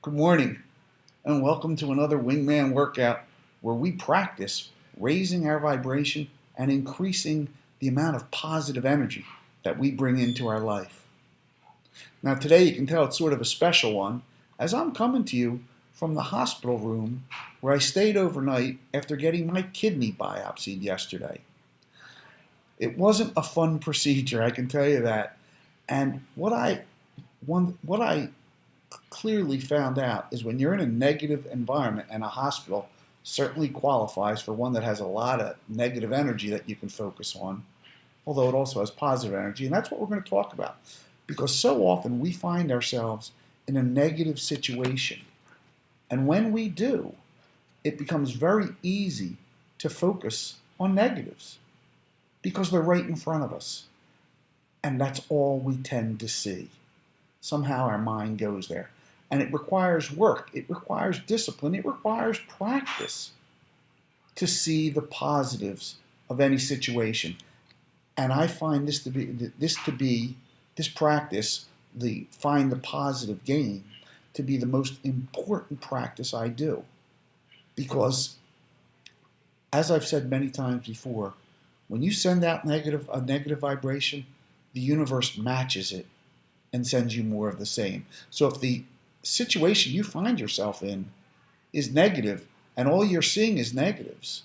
Good morning, and welcome to another Wingman Workout where we practice raising our vibration and increasing the amount of positive energy that we bring into our life. Now today you can tell it's sort of a special one as I'm coming to you from the hospital room where I stayed overnight after getting my kidney biopsied yesterday. It wasn't a fun procedure, I can tell you that. And what I clearly found out is when you're in a negative environment, and a hospital certainly qualifies for one that has a lot of negative energy that you can focus on, although it also has positive energy, and that's what we're going to talk about. Because so often we find ourselves in a negative situation, and when we do, it becomes very easy to focus on negatives because they're right in front of us, and that's all we tend to see. Somehow our mind goes there. And it requires work, it requires discipline, it requires practice to see the positives of any situation. And I find this practice, the find the positive gain, to be the most important practice I do. Because, as I've said many times before, when you send out a negative vibration, the universe matches it and sends you more of the same. So if the situation you find yourself in is negative and all you're seeing is negatives,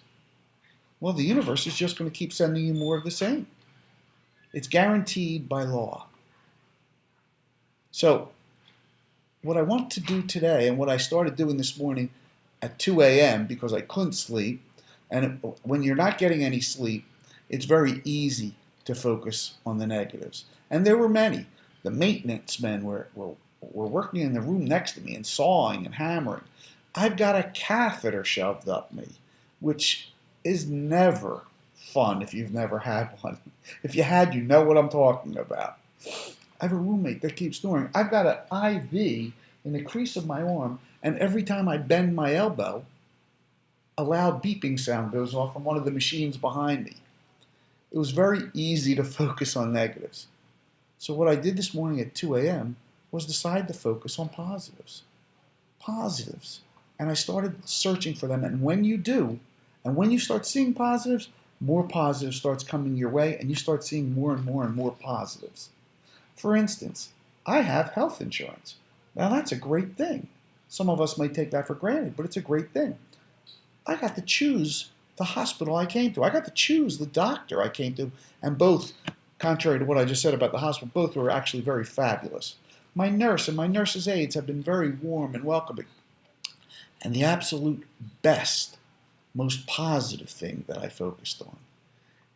well, the universe is just going to keep sending you more of the same. It's guaranteed by law. So what I want to do today, and what I started doing this morning at 2 a.m. because I couldn't sleep, and when you're not getting any sleep, it's very easy to focus on the negatives. And there were many. The maintenance men were working in the room next to me and sawing and hammering. I've got a catheter shoved up me, which is never fun if you've never had one. If you had, you know what I'm talking about. I have a roommate that keeps snoring. I've got an IV in the crease of my arm, and every time I bend my elbow, a loud beeping sound goes off from one of the machines behind me. It was very easy to focus on negatives. So what I did this morning at 2 a.m. was decide to focus on positives. Positives. And I started searching for them. And when you do, and when you start seeing positives, more positives starts coming your way, and you start seeing more and more and more positives. For instance, I have health insurance. Now that's a great thing. Some of us might take that for granted, but it's a great thing. I got to choose the hospital I came to. I got to choose the doctor I came to, and both, contrary to what I just said about the hospital, both were actually very fabulous. My nurse and my nurse's aides have been very warm and welcoming. And the absolute best, most positive thing that I focused on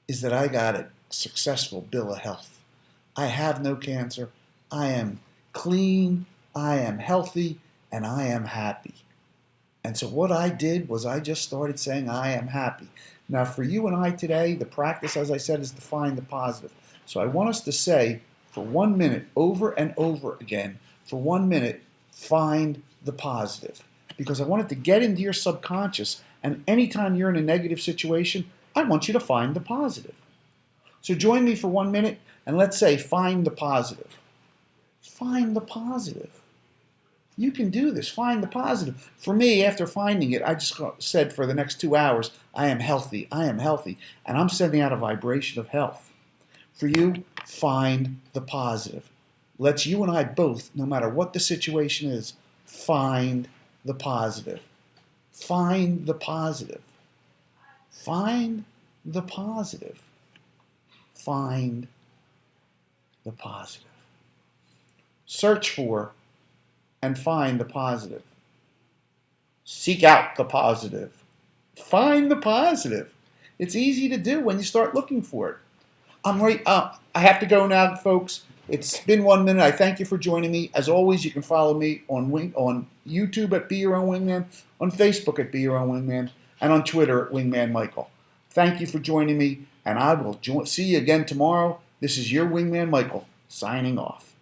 is that I got a successful bill of health. I have no cancer. I am clean. I am healthy. And I am happy. And so what I did was I just started saying I am happy. Now for you and I today, the practice, as I said, is to find the positive. So I want us to say for 1 minute, over and over again, for 1 minute, find the positive. Because I want it to get into your subconscious, and anytime you're in a negative situation, I want you to find the positive. So join me for 1 minute, and let's say find the positive. Find the positive. You can do this. Find the positive. For me, after finding it, I just said for the next 2 hours, I am healthy, and I'm sending out a vibration of health. For you, find the positive. Let's you and I both, no matter what the situation is, find the positive. Find the positive. Find the positive. Find the positive. Search for and find the positive. Seek out the positive. Find the positive. It's easy to do when you start looking for it. I have to go now, folks. It's been 1 minute. I thank you for joining me. As always, you can follow me on YouTube at Be Your Own Wingman, on Facebook at Be Your Own Wingman, and on Twitter at Wingman Michael. Thank you for joining me, and I will see you again tomorrow. This is your Wingman Michael, signing off.